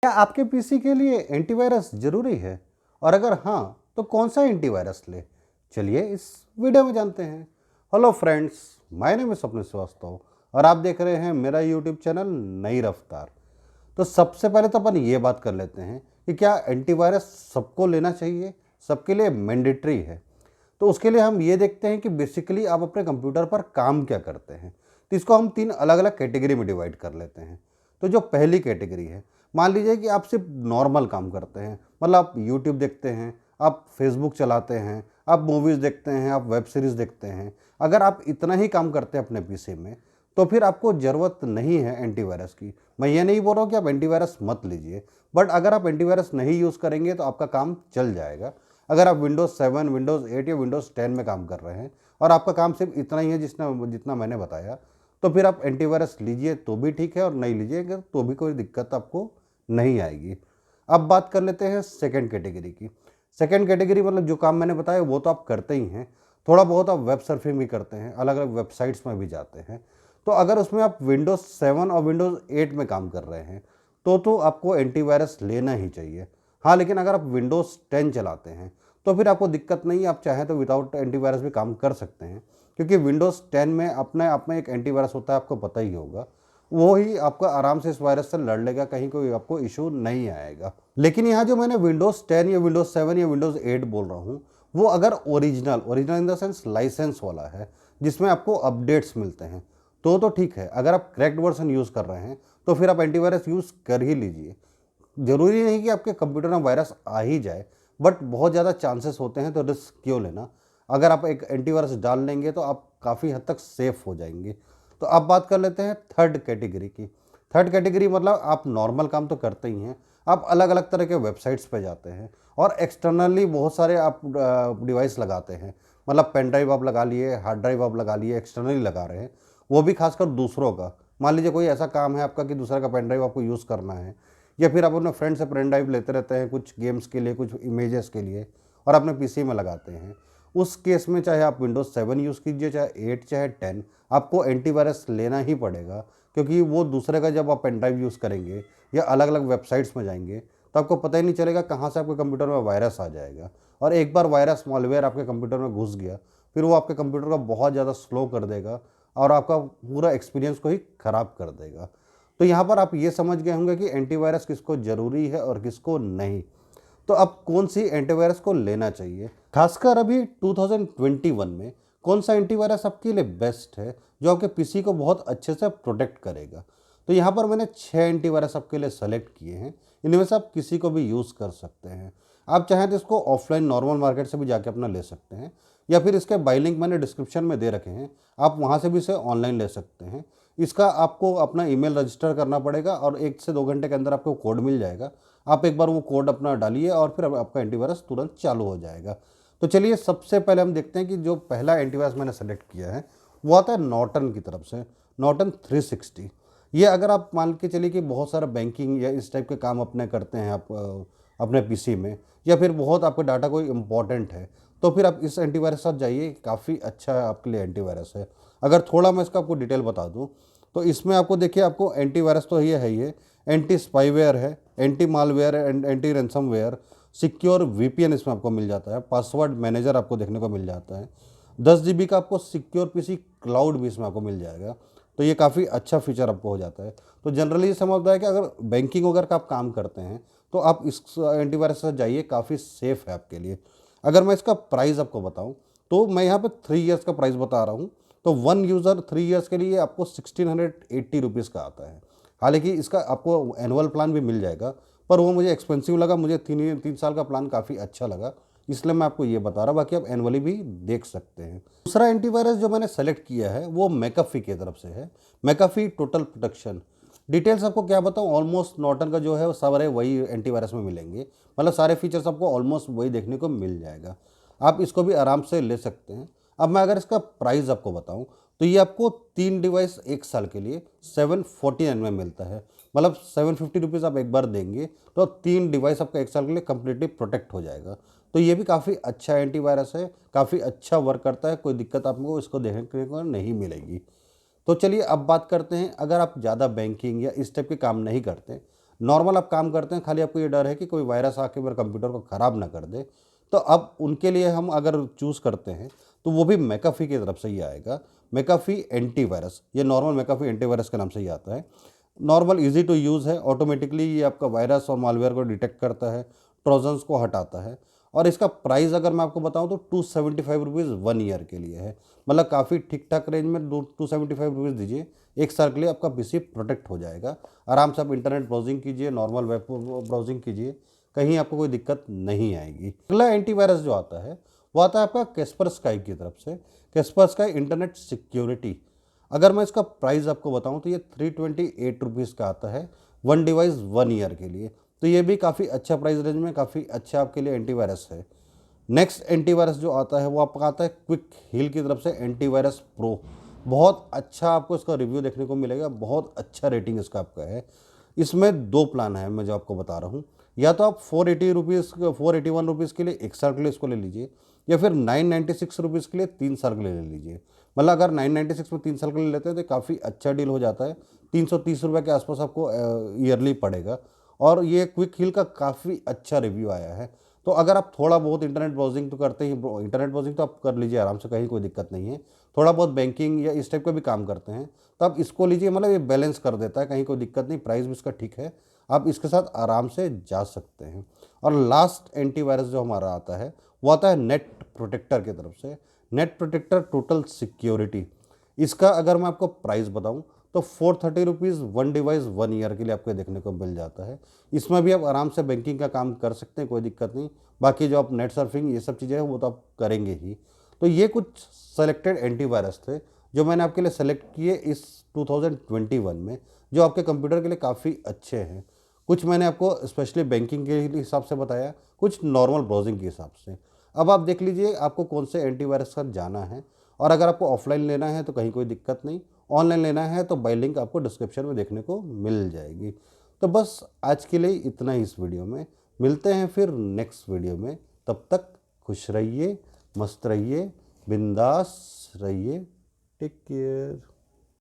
क्या आपके पीसी के लिए एंटीवायरस जरूरी है? और अगर हाँ, तो कौन सा एंटीवायरस ले? चलिए इस वीडियो में जानते हैं। Hello friends, my name is स्वप्न श्रीवास्तव और आप देख रहे हैं मेरा यूट्यूब चैनल नई रफ्तार। तो सबसे पहले तो अपन ये बात कर लेते हैं कि क्या एंटीवायरस सबको लेना चाहिए, सबके लिए मैंडेटरी है? तो उसके लिए हम ये देखते हैं कि बेसिकली आप अपने कंप्यूटर पर काम क्या करते हैं। तो इसको हम तीन अलग अलग कैटेगरी में डिवाइड कर लेते हैं। तो जो पहली कैटेगरी है, मान लीजिए कि आप सिर्फ नॉर्मल काम करते हैं, मतलब आप यूट्यूब देखते हैं, आप फेसबुक चलाते हैं, आप मूवीज़ देखते हैं, आप वेब सीरीज़ देखते हैं। अगर आप इतना ही काम करते हैं अपने पीसी में, तो फिर आपको ज़रूरत नहीं है एंटीवायरस की। मैं ये नहीं बोल रहा हूँ कि आप एंटीवायरस मत लीजिए, बट अगर आप एंटीवायरस नहीं यूज़ करेंगे तो आपका काम चल जाएगा। अगर आप विंडोज़ 7, विंडोज़ 8 या विंडोज़ 10 में काम कर रहे हैं और आपका काम सिर्फ इतना ही है जितना मैंने बताया, तो फिर आप एंटीवायरस लीजिए तो भी ठीक है और नहीं लीजिएगा तो भी कोई दिक्कत आपको नहीं आएगी। अब बात कर लेते हैं सेकंड कैटेगरी की। सेकंड कैटेगरी मतलब जो काम मैंने बताया वो तो आप करते ही हैं। थोड़ा बहुत आप वेब सर्फिंग भी करते हैं, अलग अलग वेबसाइट्स में भी जाते हैं। तो अगर उसमें आप विंडोज़ 7 और विंडोज़ 8 में काम कर रहे हैं तो आपको एंटीवायरस लेना ही चाहिए। हाँ, लेकिन अगर आप विंडोज़ 10 चलाते हैं तो फिर आपको दिक्कत नहीं है, आप चाहें तो विदाउट एंटीवायरस भी काम कर सकते हैं, क्योंकि विंडोज़ 10 में अपने आप में एक एंटीवायरस होता है, आपको पता ही होगा। वो ही आपका आराम से इस वायरस से लड़ लेगा, कहीं कोई आपको इशू नहीं आएगा। लेकिन यहाँ जो मैंने विंडोज़ 10 या विंडोज़ 7 या विंडोज़ 8 बोल रहा हूँ, वो अगर original original in the sense licence वाला है, जिसमें आपको अपडेट्स मिलते हैं, तो ठीक है। अगर आप क्रैक्ड वर्जन यूज़ कर रहे हैं तो फिर आप एंटीवायरस यूज़ कर ही लीजिए। ज़रूरी नहीं कि आपके कंप्यूटर में वायरस आ ही जाए, बट बहुत ज़्यादा चांसेस होते हैं, तो रिस्क क्यों लेना। अगर आप एक एंटीवायरस डाल लेंगे तो आप काफ़ी हद तक सेफ हो जाएंगे। तो अब बात कर लेते हैं थर्ड कैटेगरी की। थर्ड कैटेगरी मतलब आप नॉर्मल काम तो करते ही हैं, आप अलग अलग तरह के वेबसाइट्स पे जाते हैं और एक्सटर्नली बहुत सारे आप डिवाइस लगाते हैं। मतलब पेन ड्राइव आप लगा लिए, हार्ड ड्राइव आप लगा लिए, एक्सटर्नली लगा रहे हैं, वो भी खासकर दूसरों का। मान लीजिए कोई ऐसा काम है आपका कि दूसरे का पेन ड्राइव आपको यूज़ करना है, या फिर आप अपने फ्रेंड से पेन ड्राइव लेते रहते हैं कुछ गेम्स के लिए, कुछ इमेजेस के लिए, और अपने पीसी में लगाते हैं। उस केस में चाहे आप विंडोज़ 7 यूज़ कीजिए, चाहे 8, चाहे 10, आपको एंटीवायरस लेना ही पड़ेगा। क्योंकि वो दूसरे का जब आप पेन ड्राइव यूज़ करेंगे या अलग अलग वेबसाइट्स में जाएंगे तो आपको पता ही नहीं चलेगा कहाँ से आपके कंप्यूटर में वायरस आ जाएगा। और एक बार वायरस मॉलवेयर आपके कंप्यूटर में घुस गया, फिर वो आपके कंप्यूटर को बहुत ज़्यादा स्लो कर देगा और आपका पूरा एक्सपीरियंस को ही ख़राब कर देगा। तो यहाँ पर आप ये समझ गए होंगे कि एंटीवायरस किसको ज़रूरी है और किसको नहीं। तो अब कौन सी एंटीवायरस को लेना चाहिए, खासकर अभी 2021 में कौन सा एंटीवायरस आपके लिए बेस्ट है जो आपके पीसी को बहुत अच्छे से प्रोटेक्ट करेगा। तो यहाँ पर मैंने 6 एंटीवायरस आपके लिए सेलेक्ट किए हैं। इनमें से आप किसी को भी यूज़ कर सकते हैं। आप चाहें तो इसको ऑफलाइन नॉर्मल मार्केट से भी जाके अपना ले सकते हैं, या फिर इसके बाई लिंक मैंने डिस्क्रिप्शन में दे रखे हैं, आप वहाँ से भी इसे ऑनलाइन ले सकते हैं। इसका आपको अपना ईमेल रजिस्टर करना पड़ेगा और 1 से 2 घंटे के अंदर आपको कोड मिल जाएगा। आप एक बार वो कोड अपना डालिए और फिर आपका एंटीवायरस तुरंत चालू हो जाएगा। तो चलिए सबसे पहले हम देखते हैं कि जो पहला एंटीवायरस मैंने सेलेक्ट किया है वो आता है नॉर्टन की तरफ से, नॉर्टन 360। ये अगर आप मान के चलिए कि बहुत सारा बैंकिंग या इस टाइप के काम अपने करते हैं आप अपने पीसी में, या फिर बहुत आपका डाटा कोई इंपॉर्टेंट है, तो फिर आप इस एंटीवायरस साथ जाइए, काफ़ी अच्छा आपके लिए एंटीवायरस है। अगर थोड़ा मैं इसका आपको डिटेल बता दूँ तो इसमें आपको देखिए, आपको एंटीवायरस तो ये है, ये एंटी स्पाईवेयर है, anti malware and anti ransomware, secure VPN इसमें आपको मिल जाता है, पासवर्ड मैनेजर आपको देखने को मिल जाता है, 10 जीबी का आपको सिक्योर पीसी क्लाउड भी इसमें आपको मिल जाएगा। तो ये काफ़ी अच्छा फीचर आपको हो जाता है। तो जनरली ये समझता है कि अगर बैंकिंग वगैरह का आप काम करते हैं तो आप इस एंटीवायरस से जाइए, काफ़ी सेफ़ है आपके लिए। अगर मैं इसका प्राइस आपको बताऊं तो मैं यहाँ पे 3 ईयर्स का प्राइस बता रहा हूँ। तो वन यूज़र 3 ईयर्स के लिए आपको 1680 रुपीज़ का आता है। हालांकि इसका आपको एनुअल प्लान भी मिल जाएगा, पर वो मुझे एक्सपेंसिव लगा, मुझे 3 साल का प्लान काफ़ी अच्छा लगा, इसलिए मैं आपको ये बता रहा। बाकी आप एनुअली भी देख सकते हैं। दूसरा एंटीवायरस जो मैंने सेलेक्ट किया है वो मैकाफी की तरफ से है, मैकाफी टोटल प्रोटेक्शन। डिटेल्स आपको क्या बताऊँ, ऑलमोस्ट नॉर्टन का जो है वो सारे वही एंटीवायरस में मिलेंगे, मतलब सारे फीचर्स आपको ऑलमोस्ट वही देखने को मिल जाएगा। आप इसको भी आराम से ले सकते हैं। अब मैं अगर इसका प्राइस आपको बताऊं तो ये आपको 3 डिवाइस 1 साल के लिए 749 में मिलता है। मतलब 750 रुपीज़ आप एक बार देंगे तो 3 डिवाइस आपका 1 साल के लिए कम्प्लीटली प्रोटेक्ट हो जाएगा। तो ये भी काफ़ी अच्छा एंटीवायरस है, काफ़ी अच्छा वर्क करता है, कोई दिक्कत आपको इसको देखने को नहीं मिलेगी। तो चलिए अब बात करते हैं, अगर आप ज़्यादा बैंकिंग या इस टाइप के काम नहीं करते, नॉर्मल आप काम करते हैं, खाली आपको ये डर है कि कोई वायरस आके मेरे कंप्यूटर को ख़राब ना कर दे, तो अब उनके लिए हम अगर चूज़ करते हैं तो वो भी मैकाफी की तरफ से ही आएगा। मैकाफी एंटीवायरस, ये नॉर्मल मैकाफी एंटीवायरस के नाम से ही आता है। नॉर्मल ईज़ी टू यूज़ है, ऑटोमेटिकली ये आपका वायरस और मालवेयर को डिटेक्ट करता है, ट्रोजन्स को हटाता है। और इसका प्राइस अगर मैं आपको बताऊं तो 275 रुपीज़ 1 ईयर के लिए है। मतलब काफ़ी ठीक ठाक रेंज में 275 रुपीज़ दीजिए, 1 साल के लिए आपका पीसी प्रोटेक्ट हो जाएगा। आराम से आप इंटरनेट ब्राउजिंग कीजिए, नॉर्मल वेब ब्राउजिंग कीजिए, कहीं आपको कोई दिक्कत नहीं आएगी। अगला एंटीवायरस जो आता है वो आता है आपका कैस्परस्काई की तरफ से। कैस्परस्काई इंटरनेट सिक्योरिटी, अगर मैं इसका प्राइस आपको बताऊं तो ये 328 रुपीज़ का आता है, 1 डिवाइस 1 ईयर के लिए। तो ये भी काफ़ी अच्छा प्राइस रेंज में, काफ़ी अच्छा आपके लिए एंटीवायरस है। नेक्स्ट एंटीवायरस जो आता है वो आपका आता है क्विक हील की तरफ से, एंटीवायरस प्रो। बहुत अच्छा आपको इसका रिव्यू देखने को मिलेगा, बहुत अच्छा रेटिंग इसका आपका है। इसमें 2 प्लान है मैं जो आपको बता रहा हूँ, या तो आप 481 रुपीज़ के लिए 1 साल के लिए इसको ले लीजिए, या फिर 996 रुपीज़ के लिए 3 साल के लिए ले लीजिए। मतलब अगर 996 में 3 साल के लिए लेते हैं तो काफ़ी अच्छा डील हो जाता है, 330 रुपये के आसपास आपको ईयरली पड़ेगा। और ये क्विक हील का काफ़ी अच्छा रिव्यू आया है। तो अगर आप थोड़ा बहुत इंटरनेट ब्राउजिंग तो करते ही, इंटरनेट ब्राउजिंग तो आप कर लीजिए आराम से, कहीं कोई दिक्कत नहीं है। थोड़ा बहुत बैंकिंग या इस टाइप का भी काम करते हैं तो आप इसको लीजिए, मतलब ये बैलेंस कर देता है, कहीं कोई दिक्कत नहीं, प्राइस भी इसका ठीक है, आप इसके साथ आराम से जा सकते हैं। और लास्ट एंटीवायरस जो हमारा आता है वो आता है नेट प्रोटेक्टर की तरफ से। नेट प्रोटेक्टर टोटल सिक्योरिटी, इसका अगर मैं आपको प्राइस बताऊं तो 430 रुपीज़ 1 डिवाइस 1 ईयर के लिए आपको देखने को मिल जाता है। इसमें भी आप आराम से बैंकिंग का काम कर सकते हैं, कोई दिक्कत नहीं। बाकी जो आप नेट सर्फिंग ये सब चीज़ें हैं वो तो आप करेंगे ही। तो ये कुछ सेलेक्टेड एंटीवायरस थे जो मैंने आपके लिए सेलेक्ट किए इस 2021 में, जो आपके कंप्यूटर के लिए काफ़ी अच्छे हैं। कुछ मैंने आपको स्पेशली बैंकिंग के हिसाब से बताया, कुछ नॉर्मल ब्राउजिंग के हिसाब से। अब आप देख लीजिए आपको कौन से एंटीवायरस का जाना है, और अगर आपको ऑफलाइन लेना है तो कहीं कोई दिक्कत नहीं, ऑनलाइन लेना है तो बाय लिंक आपको डिस्क्रिप्शन में देखने को मिल जाएगी। तो बस आज के लिए इतना ही इस वीडियो में, मिलते हैं फिर नेक्स्ट वीडियो में। तब तक खुश रहिए, मस्त रहिए, बिंदास रहिए, टेक केयर।